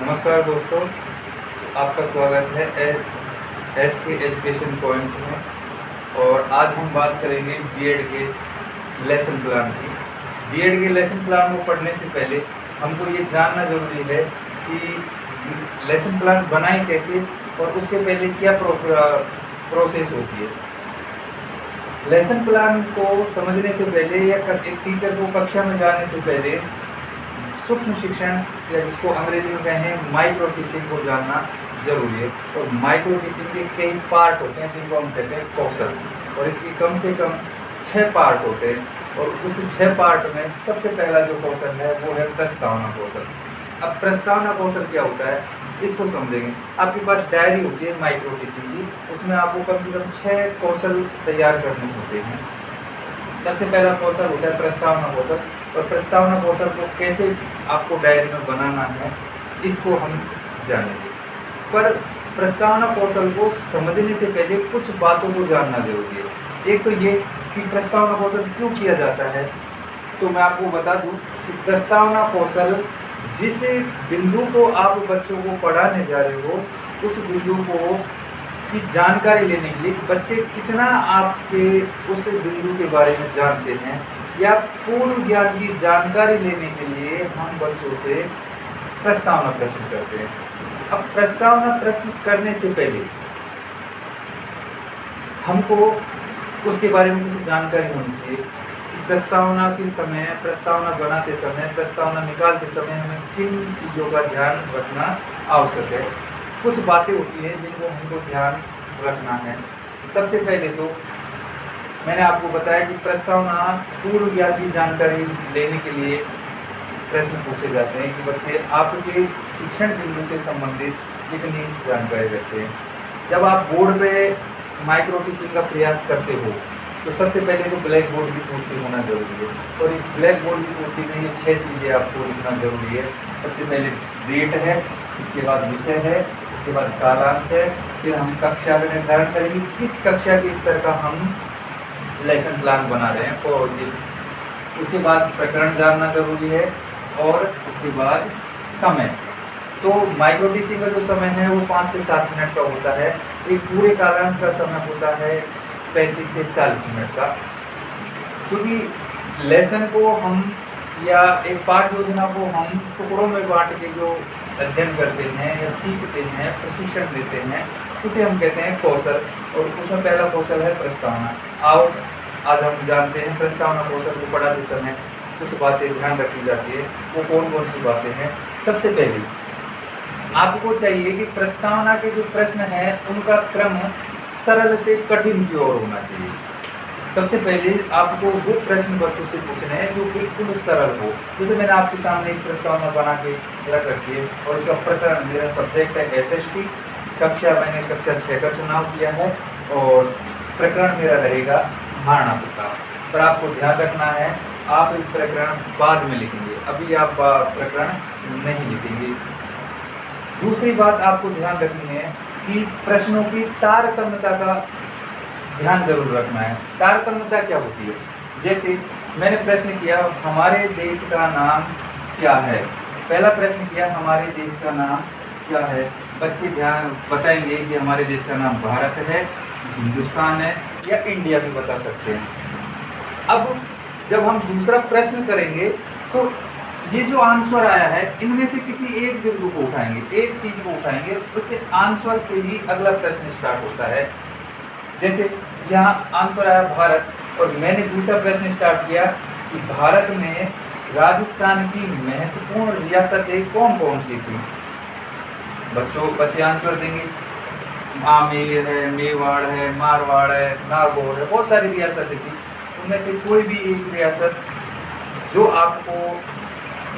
नमस्कार दोस्तों, आपका स्वागत है एस के एजुकेशन पॉइंट में। और आज हम बात करेंगे बीएड के लेसन प्लान की। बीएड के लेसन प्लान को पढ़ने से पहले हमको ये जानना ज़रूरी है कि लेसन प्लान बनाए कैसे और उससे पहले क्या प्रोसेस होती है। लेसन प्लान को समझने से पहले या एक टीचर को कक्षा में जाने से पहले सूक्ष्म शिक्षण या जिसको अंग्रेजी में कहें माइक्रो टीचिंग को जानना जरूरी है। और माइक्रो टीचिंग के कई पार्ट होते हैं जिनको हम कहते हैं कौशल, और इसकी कम से कम 6 पार्ट होते हैं। और उस 6 पार्ट में सबसे पहला जो कौशल है वो है प्रस्तावना कौशल। अब प्रस्तावना कौशल क्या होता है इसको समझेंगे। आपके पास डायरी होती है माइक्रो टीचिंग की, उसमें आपको कम से कम 6 कौशल तैयार करने होते हैं। सबसे पहला कौशल होता है प्रस्तावना कौशल, और प्रस्तावना कौशल को कैसे आपको डायरी में बनाना है इसको हम जानेंगे। पर प्रस्तावना कौशल को समझने से पहले कुछ बातों को जानना जरूरी है। एक तो ये कि प्रस्तावना कौशल क्यों किया जाता है, तो मैं आपको बता दूं कि प्रस्तावना कौशल जिस बिंदु को आप बच्चों को पढ़ाने जा रहे हो उस बिंदु को की जानकारी लेने के लिए बच्चे कितना आपके उस बिंदु के बारे में जानते हैं, या पूर्व ज्ञान की जानकारी लेने के लिए हम बच्चों से प्रस्तावना प्रश्न करते हैं। अब प्रस्तावना प्रश्न करने से पहले हमको उसके बारे में कुछ जानकारी होनी चाहिए कि प्रस्तावना के समय, प्रस्तावना बनाते समय, प्रस्तावना निकालते समय हमें किन चीज़ों का ध्यान रखना आवश्यक है। कुछ बातें होती हैं जिनको हमको ध्यान रखना है। सबसे पहले तो मैंने आपको बताया कि प्रस्तावना पूर्व ज्ञान की जानकारी लेने के लिए प्रश्न पूछे जाते हैं कि बच्चे आपके शिक्षण बिंदु से संबंधित कितनी जानकारी रखते हैं। जब आप बोर्ड पे माइक्रो टीचिंग का प्रयास करते हो तो सबसे पहले तो ब्लैक बोर्ड की पूर्ति होना जरूरी है, और इस ब्लैक बोर्ड की पूर्ति में ये 6 चीज़ें आपको लिखना जरूरी है। सबसे पहले डेट है, उसके बाद विषय है, उसके बाद कालांश है, फिर हम कक्षा का निर्धारण करेंगे किस कक्षा के स्तर का हम लेसन प्लान बना रहे हैं, और ये उसके बाद प्रकरण जानना जरूरी है, और उसके बाद समय। तो माइक्रो टीचिंग का जो समय है वो 5 से 7 मिनट का होता है। एक पूरे कालांश का समय होता है 35 से 40 मिनट का, क्योंकि लेसन को हम या एक पाठ योजना को हम टुकड़ों में बांट के जो अध्ययन करते हैं या सीखते हैं, प्रशिक्षण देते हैं, उसे हम कहते हैं कौशल। और उसमें पहला कौशल है प्रस्तावना। आओ आज हम जानते हैं प्रस्तावना कौशल को पढ़ाते समय कुछ बातें ध्यान रखी जाती है। वो कौन कौन सी बातें हैं। सबसे पहले आपको चाहिए कि प्रस्तावना के जो प्रश्न हैं उनका क्रम सरल से कठिन की ओर होना चाहिए। सबसे पहले आपको वो प्रश्न बच्चों से पूछने हैं जो बिल्कुल सरल हो। जैसे मैंने आपके सामने एक प्रस्तावना बना के रख रखी है, और उसका प्रकरण, मेरा सब्जेक्ट है एसएसटी, कक्षा मैंने कक्षा 6 का चुनाव किया है, और प्रकरण मेरा रहेगा महाराणा प्रताप। पर आपको ध्यान रखना है आप एक प्रकरण बाद में लिखेंगे, अभी आप प्रकरण नहीं लिखेंगे। दूसरी बात आपको ध्यान रखनी है कि प्रश्नों की तारतम्यता का ध्यान जरूर रखना है। तारतम्यता क्या होती है? जैसे मैंने प्रश्न किया हमारे देश का नाम क्या है। पहला प्रश्न किया हमारे देश का नाम क्या है। बच्चे ध्यान बताएंगे कि हमारे देश का नाम भारत है, हिंदुस्तान है, या इंडिया भी बता सकते हैं। अब जब हम दूसरा प्रश्न करेंगे तो ये जो आंसर आया है इनमें से किसी एक बिंदु को उठाएंगे, एक चीज को उठाएंगे, उससे आंसर से ही अगला प्रश्न स्टार्ट होता है। जैसे यहाँ आंसर आया भारत, और मैंने दूसरा प्रश्न स्टार्ट किया कि भारत में राजस्थान की महत्वपूर्ण रियासतें कौन कौन सी थी। बच्चे आंसर देंगे आमेर है, मेवाड़ है, मारवाड़ है, नागौर है, बहुत सारी रियासतें थी। उनमें से कोई भी एक रियासत जो आपको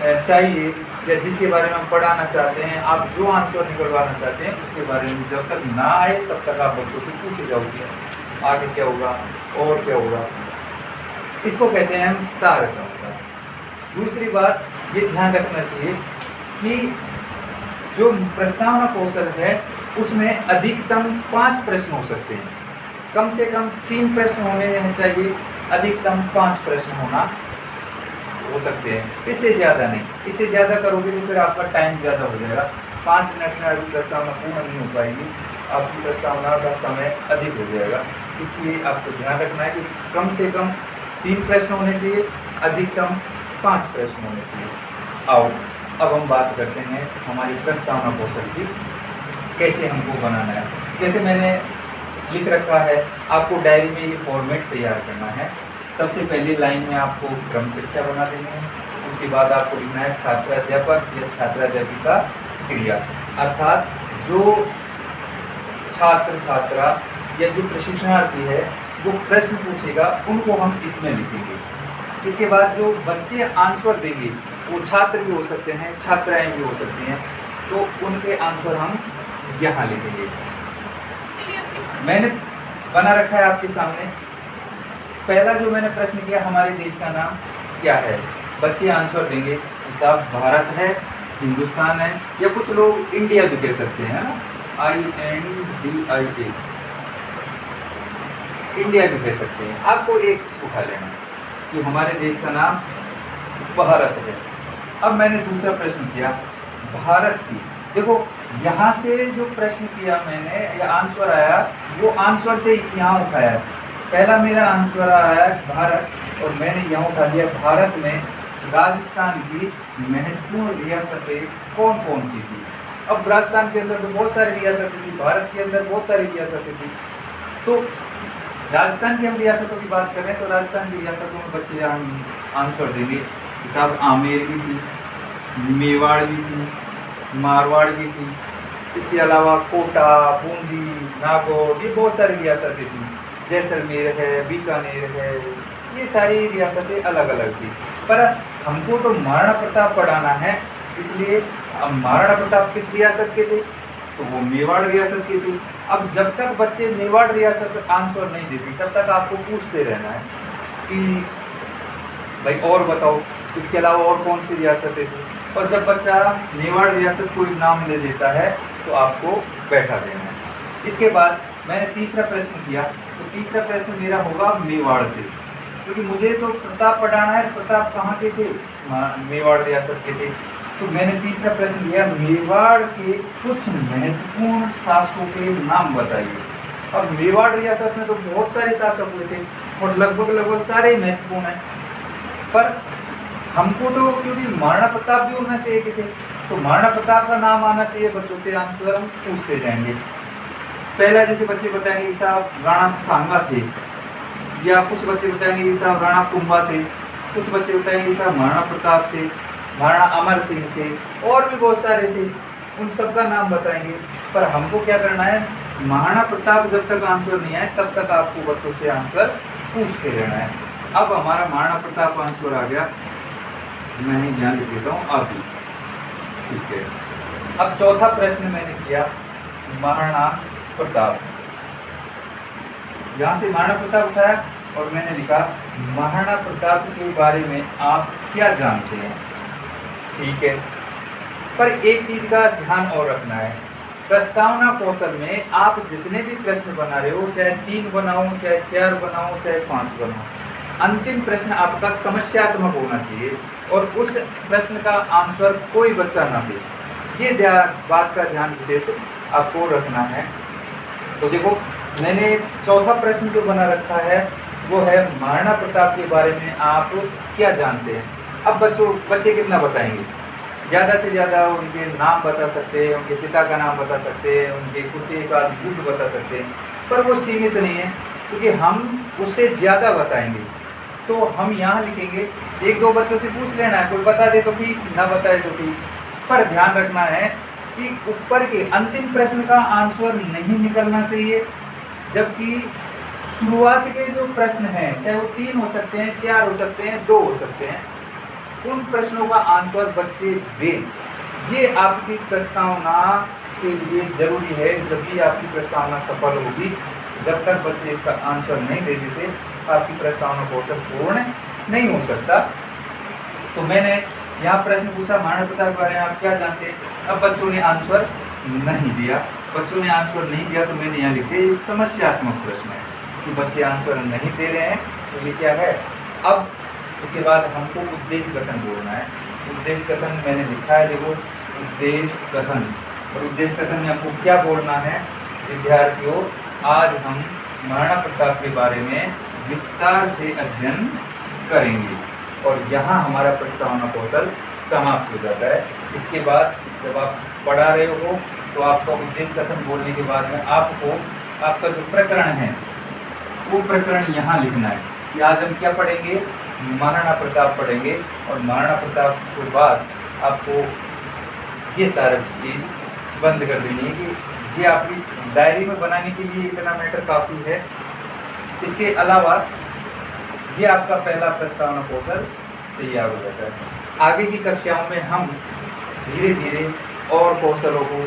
चाहिए या जिसके बारे में हम पढ़ाना चाहते हैं, आप जो आंसर निकलवाना चाहते हैं उसके बारे में जब तक ना आए तब तक आप बच्चों से पूछे जाओगे आगे क्या होगा और क्या होगा। इसको कहते हैं हम तारतम्यता। दूसरी बात ये ध्यान रखना चाहिए कि जो प्रस्तावना कौशल है उसमें अधिकतम 5 प्रश्न हो सकते हैं। कम से कम 3 प्रश्न होने चाहिए, अधिकतम 5 प्रश्न होना हो सकते हैं, इससे ज़्यादा नहीं। इससे ज़्यादा करोगे तो फिर आपका टाइम ज़्यादा हो जाएगा। 5 मिनट में आपकी प्रस्तावना पूर्ण नहीं हो पाएगी, आपकी प्रस्तावना का समय अधिक हो जाएगा। इसलिए आपको ध्यान रखना है कि कम से कम 3 प्रश्न होने चाहिए, अधिकतम 5 प्रश्न होने चाहिए। आओ अब हम बात करते हैं हमारी प्रस्तावना कौशल की, कैसे हमको बनाना है। जैसे मैंने लिख रखा है, आपको डायरी में ये फॉर्मेट तैयार करना है। सबसे पहली लाइन में आपको क्रम संख्या बना देनी है, उसके बाद आपको लिखना है छात्राध्यापक या छात्राध्यापिका क्रिया, अर्थात जो छात्र छात्रा या जो प्रशिक्षणार्थी है वो प्रश्न पूछेगा उनको हम इसमें लिखेंगे। इसके बाद जो बच्चे आंसर देंगे वो छात्र भी हो सकते हैं, छात्राएं भी हो सकती हैं, तो उनके आंसर हम यहाँ लिखेंगे। मैंने बना रखा है आपके सामने। पहला जो मैंने प्रश्न किया, हमारे देश का नाम क्या है, बच्चे आंसर देंगे। हिसाब भारत है, हिंदुस्तान है, या कुछ लोग इंडिया भी कह सकते हैं ना, INDIA, इंडिया भी कह सकते हैं। आपको एक उठा लेना कि हमारे देश का नाम भारत है। अब मैंने दूसरा प्रश्न किया भारत की। देखो यहाँ से जो प्रश्न किया मैंने या आंसर आया, वो आंसर से यहाँ उठाया। पहला मेरा आंसर आया भारत और मैंने यहाँ उठा लिया भारत में राजस्थान की महत्वपूर्ण रियासतें कौन कौन सी थी। अब राजस्थान के अंदर तो बहुत सारी रियासतें थी, भारत के अंदर बहुत सारी रियासतें थी। तो राजस्थान की हम रियासतों की बात करें तो राजस्थान की रियासतों में बच्चे हम आंसर देंगे। साहब आमेर भी थी, मेवाड़ भी थी, मारवाड़ भी थी, इसके अलावा कोटा, बूंदी, नागौर, ये बहुत सारी रियासतें थी। जैसलमेर है, बीकानेर है, ये सारी रियासतें अलग अलग थी। पर हमको तो महाराणा प्रताप पढ़ाना है, इसलिए अब महाराणा प्रताप किस रियासत के थे, तो वो मेवाड़ रियासत के थे। अब जब तक बच्चे मेवाड़ रियासत आंसर नहीं देती तब तक आपको पूछते रहना है कि भाई और बताओ इसके अलावा और कौन सी रियासतें थी। और जब बच्चा मेवाड़ रियासत को नाम ले देता है तो आपको बैठा देना है। इसके बाद मैंने तीसरा प्रश्न किया, तो तीसरा प्रश्न मेरा होगा मेवाड़ से, क्योंकि मुझे तो प्रताप पढ़ाना है। प्रताप कहाँ के थे, मेवाड़ रियासत के थे। तो मैंने तीसरा प्रश्न दिया मेवाड़ के कुछ महत्वपूर्ण शासकों के नाम बताइए। अब मेवाड़ रियासत में तो बहुत सारे शासक हुए थे और लगभग सारे महत्वपूर्ण हैं, पर हमको तो क्योंकि महाराणा प्रताप भी उनमें से एक थे, तो महाराणा प्रताप का नाम आना चाहिए। बच्चों से आंसर हम पूछते जाएंगे। पहला जैसे बच्चे बताएंगे कि साहब राणा सांगा थे, या कुछ बच्चे बताएंगे कि साहब राणा कुंभा थे, कुछ बच्चे बताएंगे कि साहब महाराणा प्रताप थे, महाराणा अमर सिंह थे, और भी बहुत सारे थे, उन सब का नाम बताएंगे। पर हमको क्या करना है, महाराणा प्रताप जब तक आंसर नहीं आए तब तक आपको बच्चों से आंसर पूछते रहना है। अब हमारा महाराणा प्रताप आंसर आ गया, मैं ही ध्यान लिख देता हूँ अभी, ठीक है। अब चौथा प्रश्न मैंने किया महाराणा प्रताप, यहाँ से महाराणा प्रताप उठाया और मैंने लिखा महाराणा प्रताप के बारे में आप क्या जानते हैं, ठीक है। पर एक चीज का ध्यान और रखना है, प्रस्तावना कौशल में आप जितने भी प्रश्न बना रहे हो, चाहे 3 बनाओ, चाहे 4 बनाओ, चाहे 5 बनाओ, अंतिम प्रश्न आपका समस्यात्मक होना चाहिए और उस प्रश्न का आंसर कोई बच्चा ना दे। ये बात का ध्यान विशेष आपको रखना है। तो देखो मैंने चौथा प्रश्न जो बना रखा है वो है महाराणा प्रताप के बारे में आप क्या जानते हैं। अब बच्चे कितना बताएंगे, ज़्यादा से ज़्यादा उनके नाम बता सकते हैं, उनके पिता का नाम बता सकते हैं, उनके कुछ एक आध युद्ध बता सकते हैं, पर वो सीमित नहीं है क्योंकि हम उससे ज़्यादा बताएंगे। तो हम यहाँ लिखेंगे, 1-2 बच्चों से पूछ लेना है, कोई बता दे तो ठीक, ना बताए तो ठीक, पर ध्यान रखना है कि ऊपर के अंतिम प्रश्न का आंसर नहीं निकलना चाहिए, जबकि शुरुआत के जो प्रश्न हैं चाहे वो 3 हो सकते हैं, 4 हो सकते हैं, 2 हो सकते हैं, उन प्रश्नों का आंसर बच्चे दें। ये आपकी प्रस्तावना के लिए जरूरी है। जब भी आपकी प्रस्तावना सफल होगी, जब तक बच्चे इसका आंसर नहीं दे देते आपकी प्रस्तावना कौशल पूर्ण नहीं हो सकता। तो मैंने यहाँ प्रश्न पूछा महाराणा प्रताप के बारे में आप क्या जानते हैं। अब बच्चों ने आंसर नहीं दिया, बच्चों ने आंसर नहीं दिया तो मैंने यहाँ लिखे ये समस्यात्मक प्रश्न है कि बच्चे आंसर नहीं दे रहे हैं, तो ये क्या है। अब उसके बाद हमको उद्देश्य कथन बोलना है। उद्देश्य कथन मैंने लिखा है, देखो उद्देश्य कथन और उद्देश्य कथन में आपको क्या बोलना है? विद्यार्थियों, आज हम महाराणा प्रताप के बारे में विस्तार से अध्ययन करेंगे। और यहाँ हमारा प्रस्तावना कौशल समाप्त हो जाता है। इसके बाद जब आप पढ़ा रहे हो तो आपका उद्देश्य कथन बोलने के बाद में आपको आपका जो प्रकरण है वो प्रकरण यहाँ लिखना है कि आज हम क्या पढ़ेंगे? महाराणा प्रताप पढ़ेंगे। और महाराणा प्रताप के बाद आपको ये सारा चीज़ बंद कर देनी है कि ये आपकी डायरी में बनाने के लिए इतना मैटर काफ़ी है। इसके अलावा ये आपका पहला प्रस्तावना कौशल तैयार हो जाता है। आगे की कक्षाओं में हम धीरे धीरे और कौशलों को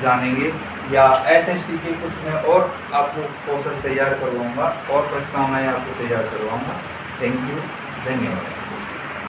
जानेंगे, या SST के कुछ में और आपको कौशल तैयार करवाऊंगा और प्रस्तावनाएं आपको तैयार करवाऊंगा। थैंक यू, धन्यवाद।